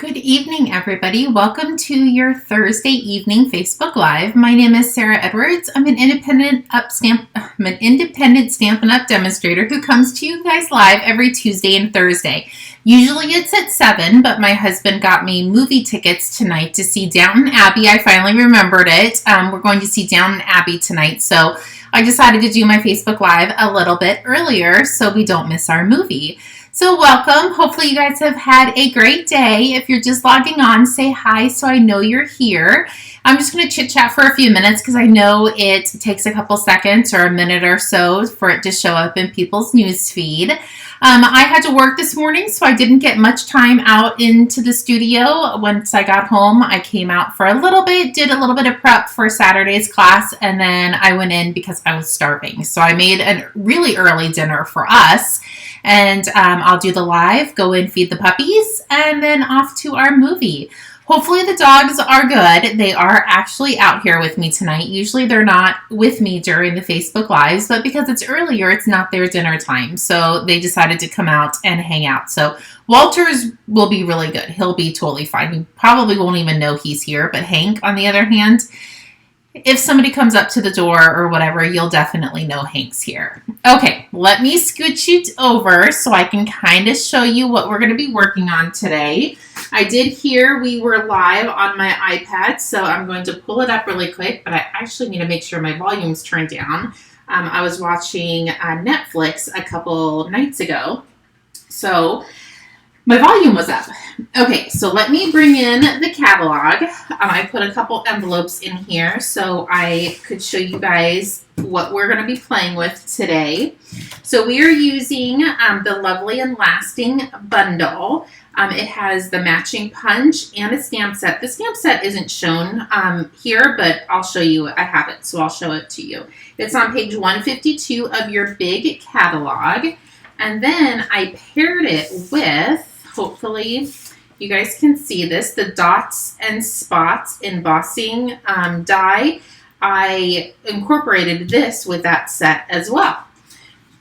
Good evening, everybody. Welcome to your Thursday evening Facebook Live. My name is Sarah Edwards. I'm an independent Stampin' Up! Demonstrator who comes to you guys live every Tuesday and Thursday. Usually it's at 7, but my husband got me movie tickets tonight to see Downton Abbey. I finally remembered it. We're going to see Downton Abbey tonight, so I decided to do my Facebook Live a little bit earlier so we don't miss our movie. So welcome. Hopefully you guys have had a great day. If you're just logging on, say hi so I know you're here. I'm just going to chit chat for a few minutes because I know it takes a couple seconds or a minute or so for it to show up in people's news feed. I had to work this morning, so I didn't get much time out into the studio. Once I got home, I came out for a little bit, did a little bit of prep for Saturday's class, and then I went in because I was starving. So I made a really early dinner for us, and I'll do the live, go in, feed the puppies, and then off to our movie. Hopefully the dogs are good. They are actually out here with me tonight. Usually they're not with me during the Facebook Lives, but because it's earlier, it's not their dinner time. So they decided to come out and hang out. So Walter's will be really good. He'll be totally fine. You probably won't even know he's here. But Hank, on the other hand, if somebody comes up to the door or whatever, you'll definitely know Hank's here. Okay, let me scooch you over so I can kind of show you what we're going to be working on today. I did hear we were live on my iPad, so I'm going to pull it up really quick, but I actually need to make sure my volume's turned down. I was watching Netflix a couple nights ago, so my volume was up. Okay, so let me bring in the catalog. I put a couple envelopes in here so I could show you guys what we're going to be playing with today. So we are using the Lovely and Lasting bundle. It has the matching punch and a stamp set. The stamp set isn't shown here, but I'll show you. I have it, so I'll show it to you. It's on page 152 of your big catalog. And then I paired it with, hopefully you guys can see this, the Dots and Spots embossing die. I incorporated this with that set as well.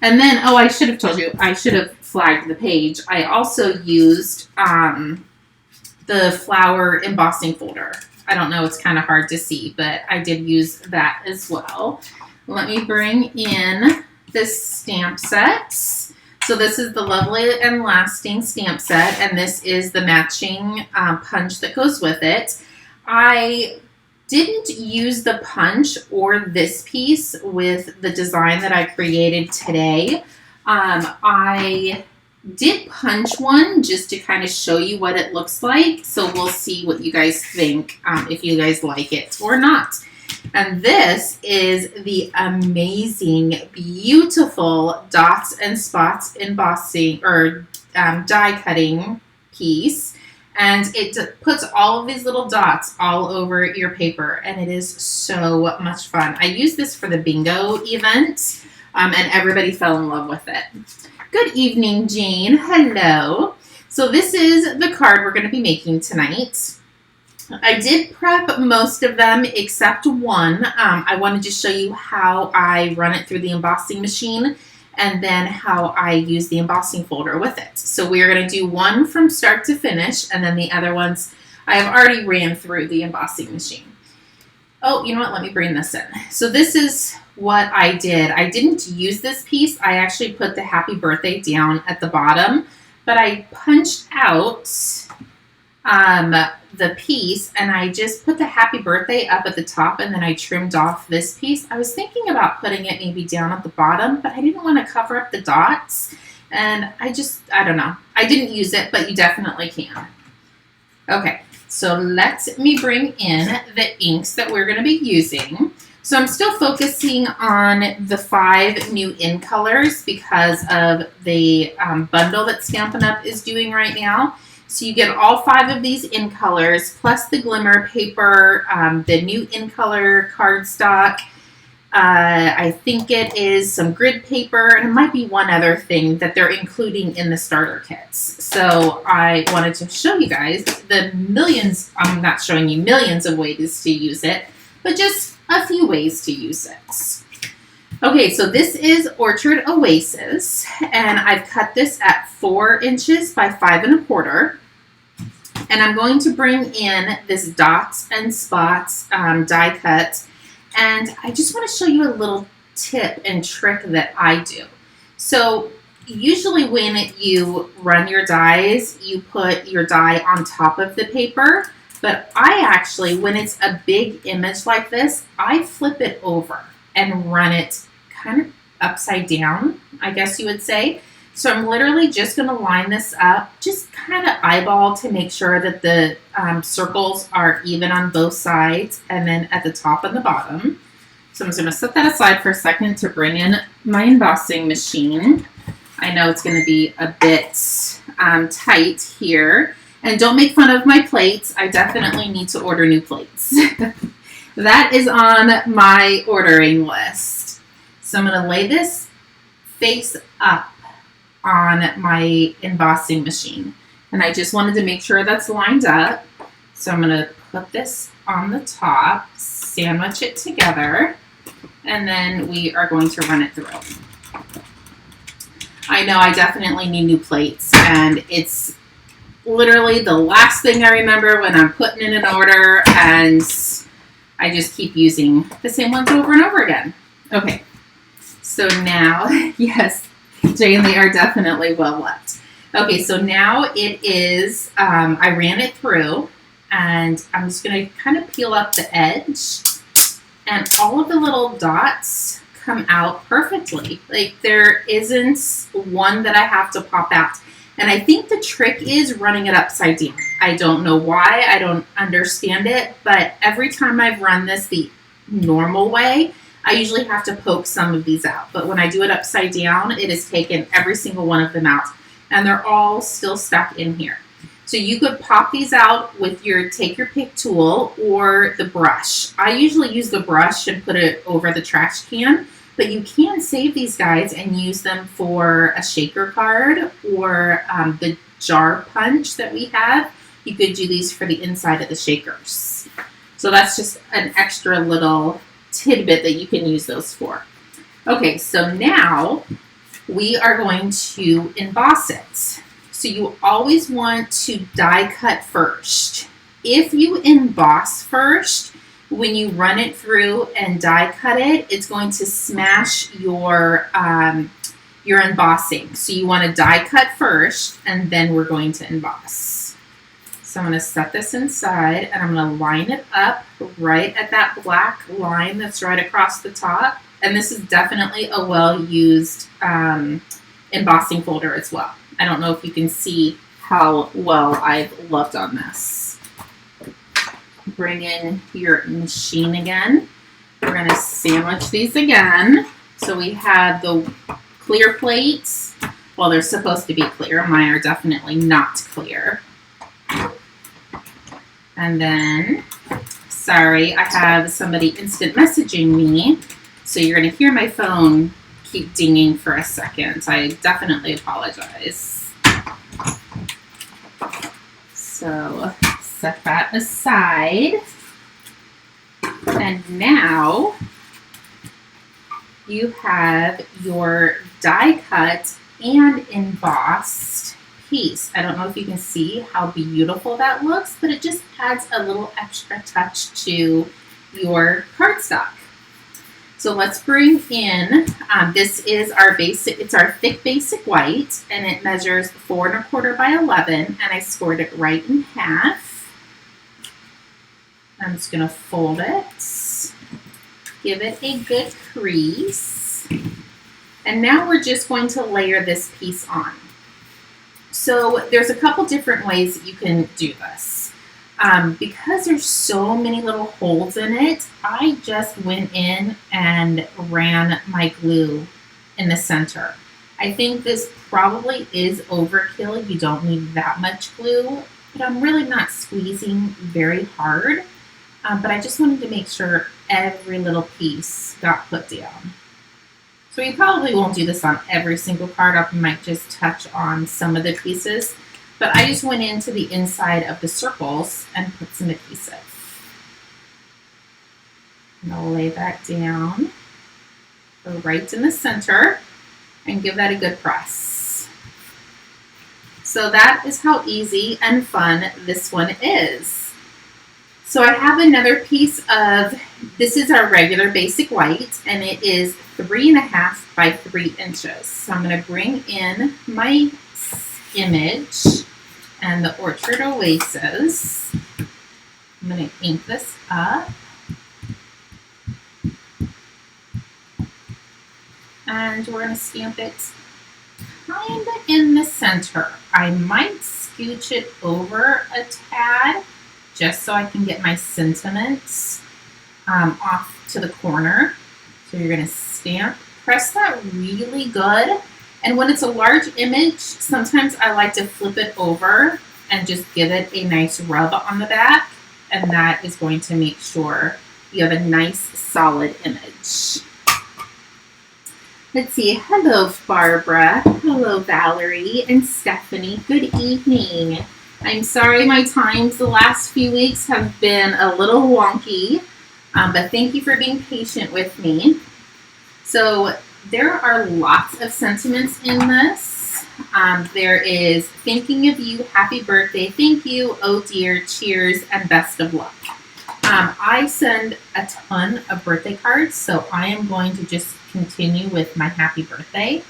And then, I should have told you, I should have flagged the page. I also used the flower embossing folder. I don't know, it's kind of hard to see, but I did use that as well. Let me bring in this stamp set. So this is the Lovely and Lasting stamp set, and this is the matching punch that goes with it. I didn't use the punch or this piece with the design that I created today. I did punch one just to kind of show you what it looks like, so we'll see what you guys think, if you guys like it or not. And this is the amazing, beautiful Dots and Spots embossing or die cutting piece. And it puts all of these little dots all over your paper. And it is so much fun. I used this for the bingo event, and everybody fell in love with it. Good evening, Jane. Hello. So this is the card we're going to be making tonight. I did prep most of them except one. I wanted to show you how I run it through the embossing machine and then how I use the embossing folder with it. So we're going to do one from start to finish, and then the other ones I have already ran through the embossing machine. Oh, you know what? Let me bring this in. So this is what I did. I didn't use this piece. I actually put the happy birthday down at the bottom, but I punched out the piece, and I just put the happy birthday up at the top, and then I trimmed off this piece. I was thinking about putting it maybe down at the bottom, but I didn't want to cover up the dots, and I don't know. I didn't use it, but you definitely can. Okay, so let me bring in the inks that we're going to be using. So I'm still focusing on the 5 new in colors because of the bundle that Stampin' Up! Is doing right now. So you get all 5 of these in colors, plus the glimmer paper, the new in color cardstock. I think it is some grid paper, and it might be one other thing that they're including in the starter kits. So I wanted to show you guys the millions, I'm not showing you millions of ways to use it, but just a few ways to use it. Okay, so this is Orchard Oasis, and I've cut this at 4 inches by 5 1/4. And I'm going to bring in this dots and spots die cut. And I just want to show you a little tip and trick that I do. So usually when you run your dies, you put your die on top of the paper. But I actually, when it's a big image like this, I flip it over and run it kind of upside down, I guess you would say. So I'm literally just going to line this up, just kind of eyeball to make sure that the circles are even on both sides, and then at the top and the bottom. So I'm just going to set that aside for a second to bring in my embossing machine. I know it's going to be a bit tight here. And don't make fun of my plates. I definitely need to order new plates. That is on my ordering list. So I'm going to lay this face up on my embossing machine. And I just wanted to make sure that's lined up. So I'm going to put this on the top, sandwich it together, and then we are going to run it through. I know I definitely need new plates, and it's literally the last thing I remember when I'm putting in an order, and I just keep using the same ones over and over again. Okay, so now, yes, Jane, they are definitely well left. Okay, so now it is, I ran it through, and I'm just going to kind of peel up the edge, and all of the little dots come out perfectly. Like, there isn't one that I have to pop out. And I think the trick is running it upside down. I don't know why, I don't understand it, but every time I've run this the normal way, I usually have to poke some of these out. But when I do it upside down, it has taken every single one of them out. And they're all still stuck in here. So you could pop these out with your take your pick tool or the brush. I usually use the brush and put it over the trash can. But you can save these guys and use them for a shaker card or the jar punch that we have. You could do these for the inside of the shakers. So that's just an extra little tidbit that you can use those for. Okay, so now we are going to emboss it. So you always want to die cut first. If you emboss first, when you run it through and die cut it, it's going to smash your embossing. So you want to die cut first, and then we're going to emboss. So I'm going to set this inside, and I'm going to line it up right at that black line that's right across the top. And this is definitely a well-used embossing folder as well. I don't know if you can see how well I've loved on this. Bring in your machine again. We're going to sandwich these again. So we have the clear plates. Well, they're supposed to be clear. Mine are definitely not clear. And then, sorry, I have somebody instant messaging me. So you're going to hear my phone keep dinging for a second. I definitely apologize. So set that aside. And now you have your die cut and embossed piece. I don't know if you can see how beautiful that looks, but it just adds a little extra touch to your cardstock. So let's bring in, this is our basic, it's our thick basic white, and it measures 4 1/4 by 11, and I scored it right in half. I'm just going to fold it, give it a good crease, and now we're just going to layer this piece on. So there's a couple different ways that you can do this. Because there's so many little holes in it, I just went in and ran my glue in the center. I think this probably is overkill. You don't need that much glue, but I'm really not squeezing very hard. But I just wanted to make sure every little piece got put down. So we probably won't do this on every single card. I might just touch on some of the pieces. But I just went into the inside of the circles and put some adhesive. And I'll lay that down, go right in the center, and give that a good press. So that is how easy and fun this one is. So I have another piece of, this is our regular basic white, and it is 3.5 by 3 inches. So I'm going to bring in my image and the Orchard Oasis. I'm going to ink this up. And we're going to stamp it kind of in the center. I might scooch it over a tad just so I can get my sentiments off to the corner. So you're going to stamp, press that really good. And when it's a large image, sometimes I like to flip it over and just give it a nice rub on the back. And that is going to make sure you have a nice solid image. Let's see. Hello, Barbara. Hello, Valerie and Stephanie. Good evening. I'm sorry my times the last few weeks have been a little wonky, but thank you for being patient with me. So there are lots of sentiments in this. There is thinking of you, happy birthday, thank you, oh dear, cheers, and best of luck. I send a ton of birthday cards, so I am going to just continue with my happy birthday.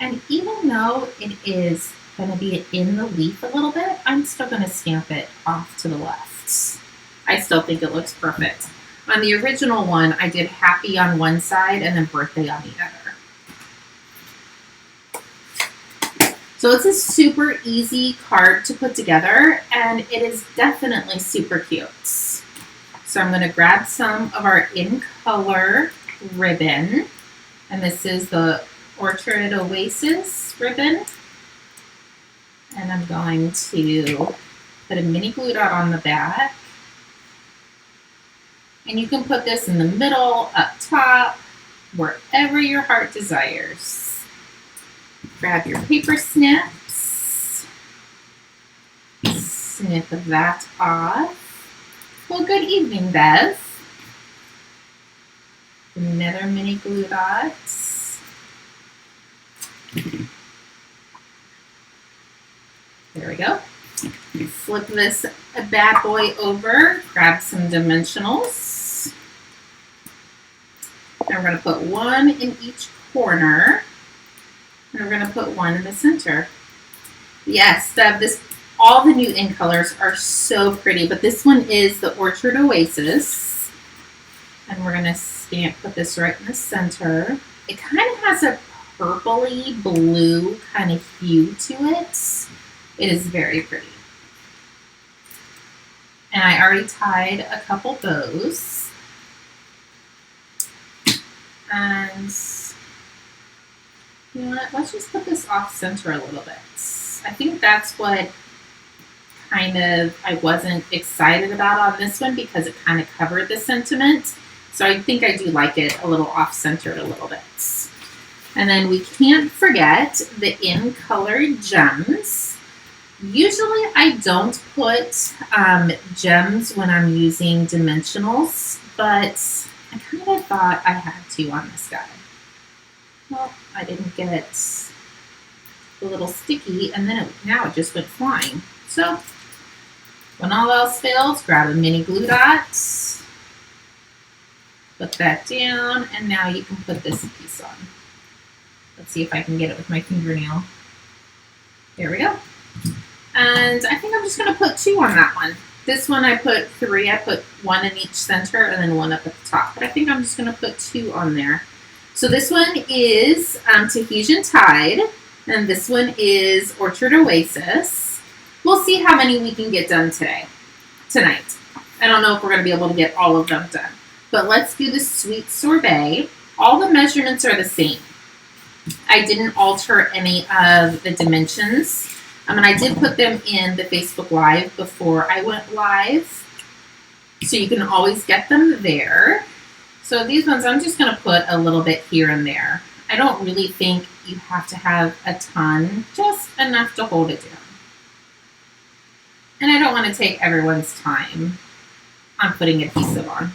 And even though it is going to be in the leaf a little bit, I'm still going to stamp it off to the left. I still think it looks perfect. On the original one, I did happy on one side and then birthday on the other. So it's a super easy card to put together, and it is definitely super cute. So I'm going to grab some of our In Color ribbon, and this is the Orchard Oasis ribbon. And I'm going to put a mini glue dot on the back. And you can put this in the middle, up top, wherever your heart desires. Grab your paper snips. Snip that off. Well, good evening, Bev. Another mini glue dot. There we go. Flip this bad boy over, grab some dimensionals. And we're going to put one in each corner. And we're going to put one in the center. Yes, all the new In Colors are so pretty, but this one is the Orchard Oasis. And we're going to put this right in the center. It kind of has a purpley blue kind of hue to it. It is very pretty. And I already tied a couple bows. And you know what? Let's just put this off center a little bit. I think that's what kind of I wasn't excited about on this one, because it kind of covered the sentiment. So I think I do like it a little off centered a little bit. And then we can't forget the In Color gems. Usually I don't put gems when I'm using dimensionals, but I kind of thought I had to on this guy. Well, I didn't get a little sticky, and then now it just went flying. So when all else fails, grab a mini glue dot, put that down, and now you can put this piece on. Let's see if I can get it with my fingernail. There we go. And I think I'm just going to put 2 on that one. This one I put 3. I put 1 in each center and then 1 up at the top. But I think I'm just going to put 2 on there. So this one is Tahitian Tide, and this one is Orchard Oasis. We'll see how many we can get done tonight. I don't know if we're going to be able to get all of them done. But let's do the Sweet Sorbet. All the measurements are the same. I didn't alter any of the dimensions. And I did put them in the Facebook Live before I went live. So you can always get them there. So these ones, I'm just going to put a little bit here and there. I don't really think you have to have a ton, just enough to hold it down. And I don't want to take everyone's time on putting adhesive on.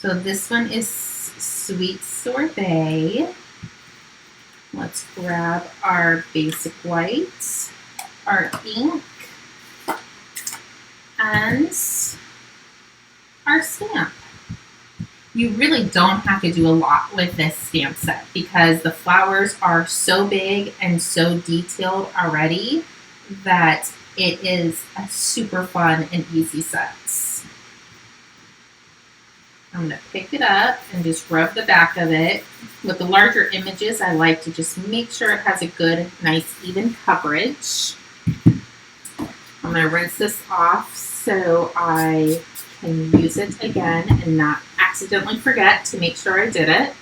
So this one is Sweet Sorbet. Let's grab our basic white, our ink, and our stamp. You really don't have to do a lot with this stamp set because the flowers are so big and so detailed already that it is a super fun and easy set. I'm going to pick it up and just rub the back of it. With the larger images, I like to just make sure it has a good, nice, even coverage. I'm going to rinse this off so I can use it again and not accidentally forget to make sure I did it.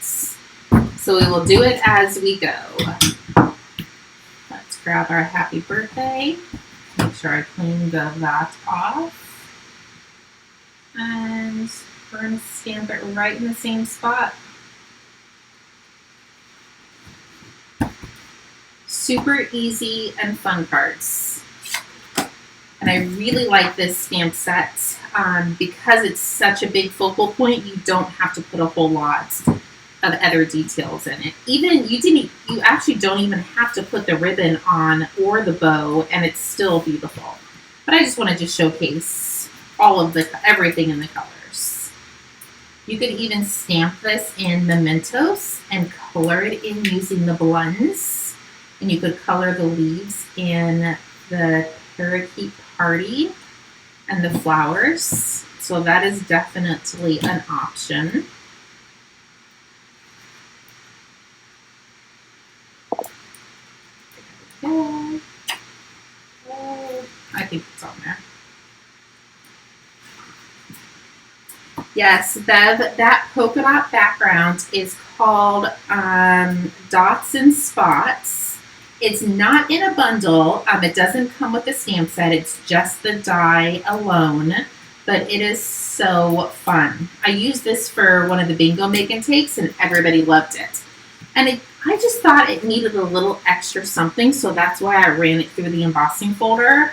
So we will do it as we go. Let's grab our happy birthday. Make sure I clean that off. And we're going to stamp it right in the same spot. Super easy and fun cards. And I really like this stamp set because it's such a big focal point. You don't have to put a whole lot of other details in it. You actually don't even have to put the ribbon on or the bow, and it's still beautiful. But I just wanted to showcase all of everything in the colors. You could even stamp this in mementos and color it in using the blends. And you could color the leaves in the parakeet party and the flowers. So that is definitely an option. Okay. Oh, I think it's on there. Yes, Bev, that polka dot background is called Dots and Spots. It's not in a bundle. It doesn't come with the stamp set. It's just the die alone, but it is so fun. I used this for one of the bingo make and takes, and everybody loved it. And I just thought it needed a little extra something, so that's why I ran it through the embossing folder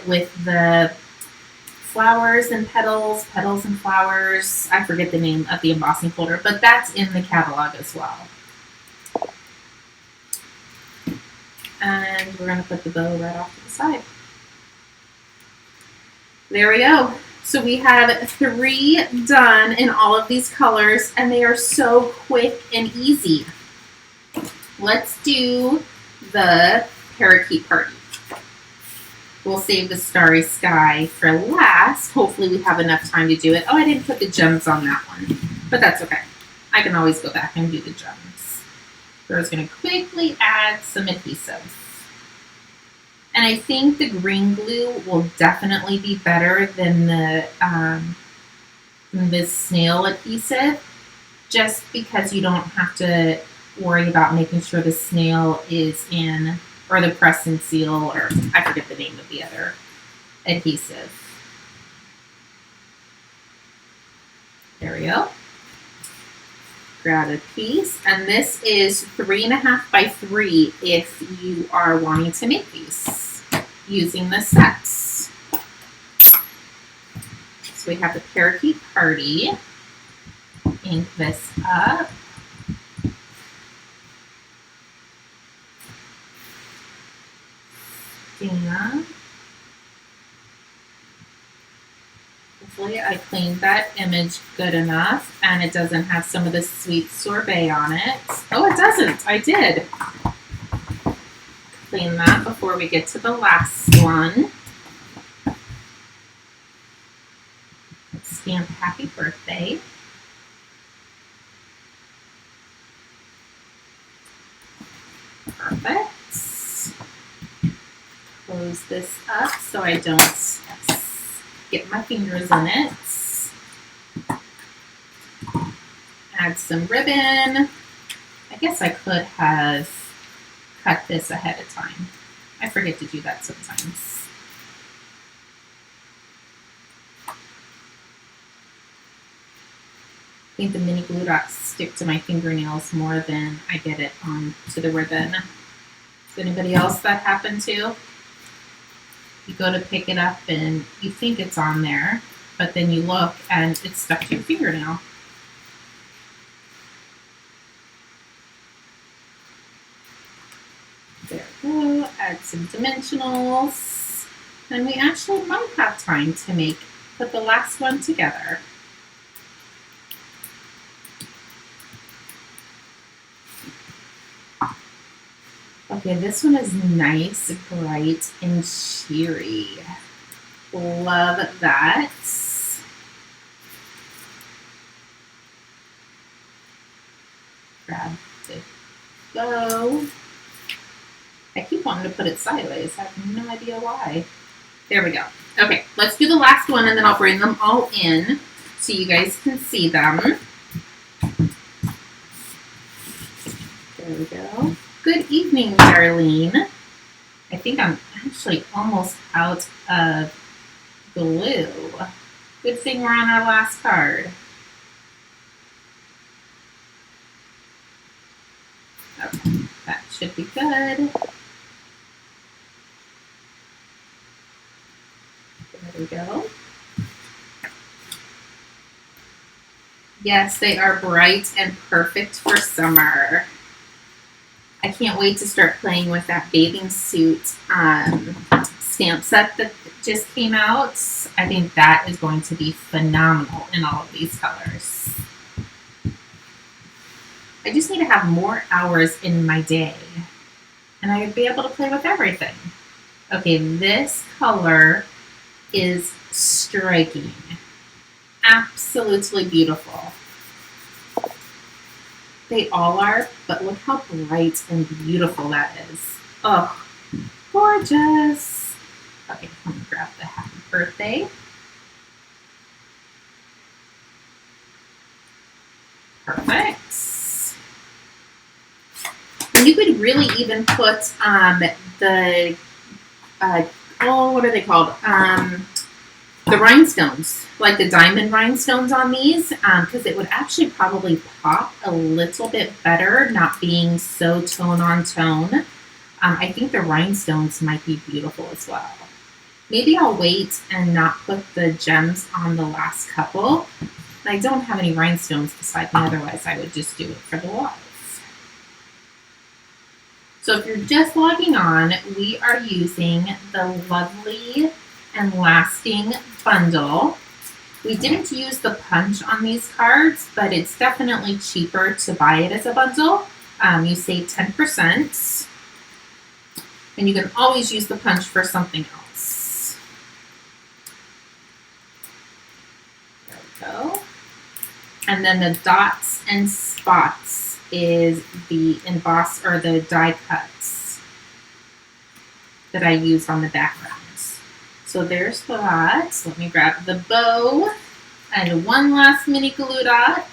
with the flowers and petals and flowers. I forget the name of the embossing folder, but that's in the catalog as well. And we're going to put the bow right off to the side. There we go. So we have 3 done in all of these colors, and they are so quick and easy. Let's do the parakeet party. We'll save the starry sky for last. Hopefully we have enough time to do it. Oh, I didn't put the gems on that one, but that's okay. I can always go back and do the gems. So I was going to quickly add some adhesive. And I think the green glue will definitely be better than the snail adhesive, just because you don't have to worry about making sure the snail is in, or the press and seal, or I forget the name of the other adhesive. There we go. Grab a piece, and this is 3.5 by 3 if you are wanting to make these using the sets. So we have the parakeet party. Ink this up. Dana. Hopefully I cleaned that image good enough and it doesn't have some of the sweet sorbet on it. Oh, it doesn't. I did. Clean that before we get to the last one. Let's stamp happy birthday. Perfect. Close this up so I don't get my fingers in it. Add some ribbon. I guess I could have cut this ahead of time. I forget to do that sometimes. I think the mini glue dots stick to my fingernails more than I get it onto the ribbon. Does anybody else that happen to? You go to pick it up and you think it's on there, but then you look and it's stuck to your fingernail. add some dimensionals, and we actually might have time to put the last one together. Okay, this one is nice, bright, and cheery. Love that. Grab the bow. I keep wanting to put it sideways. I have no idea why. There we go. Okay, let's do the last one, and then I'll bring them all in so you guys can see them. There we go. Good evening, Darlene. I think I'm actually almost out of glue. Good thing we're on our last card. Okay, that should be good. There we go. Yes, they are bright and perfect for summer. I can't wait to start playing with that bathing suit stamp set that just came out. I think that is going to be phenomenal in all of these colors. I just need to have more hours in my day, and I would be able to play with everything. Okay, this color is striking. Absolutely beautiful. They all are, but look how bright and beautiful that is. Oh, gorgeous. Okay, let me grab the happy birthday. Perfect. And you could really even put the, what are they called? The rhinestones, like the diamond rhinestones on these, because it would actually probably pop a little bit better, not being so tone on tone. I think the rhinestones might be beautiful as well. Maybe I'll wait and not put the gems on the last couple. I don't have any rhinestones beside me, otherwise I would just do it for the walls. So if you're just logging on, we are using the Lovely and Lasting bundle. We didn't use the punch on these cards, but it's definitely cheaper to buy it as a bundle. You save 10%, and you can always use the punch for something else. There we go. And then the dots and spots is the emboss or the die cuts that I used on the background. So there's that. Let me grab the bow and one last mini glue dot,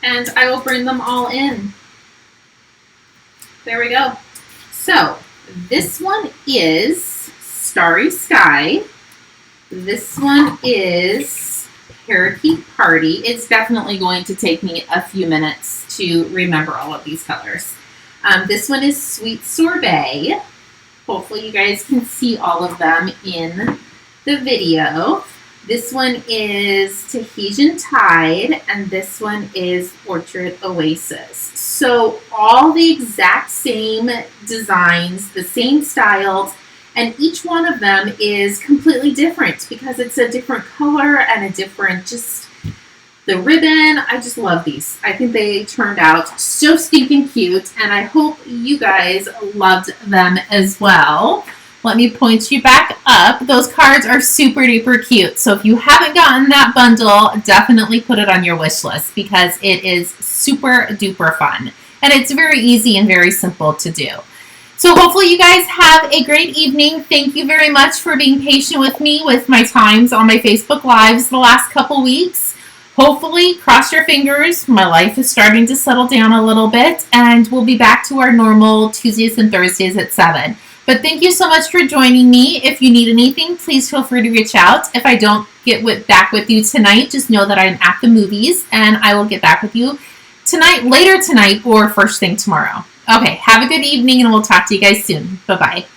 and I will bring them all in. There we go. So this one is Starry Sky. This one is Parakeet Party. It's definitely going to take me a few minutes to remember all of these colors. This one is Sweet Sorbet. Hopefully you guys can see all of them in the video. This one is Tahitian Tide, and this one is Orchard Oasis. So all the exact same designs, the same styles, and each one of them is completely different because it's a different color and a different the ribbon. I just love these. I think they turned out so stinking cute, and I hope you guys loved them as well. Let me point you back up. Those cards are super duper cute. So if you haven't gotten that bundle, definitely put it on your wish list because it is super duper fun. And it's very easy and very simple to do. So hopefully you guys have a great evening. Thank you very much for being patient with me with my times on my Facebook Lives the last couple weeks. Hopefully, cross your fingers, my life is starting to settle down a little bit, and we'll be back to our normal Tuesdays and Thursdays at 7. But thank you so much for joining me. If you need anything, please feel free to reach out. If I don't get back with you tonight, just know that I'm at the movies, and I will get back with you tonight, later tonight, or first thing tomorrow. Okay, have a good evening, and we'll talk to you guys soon. Bye-bye.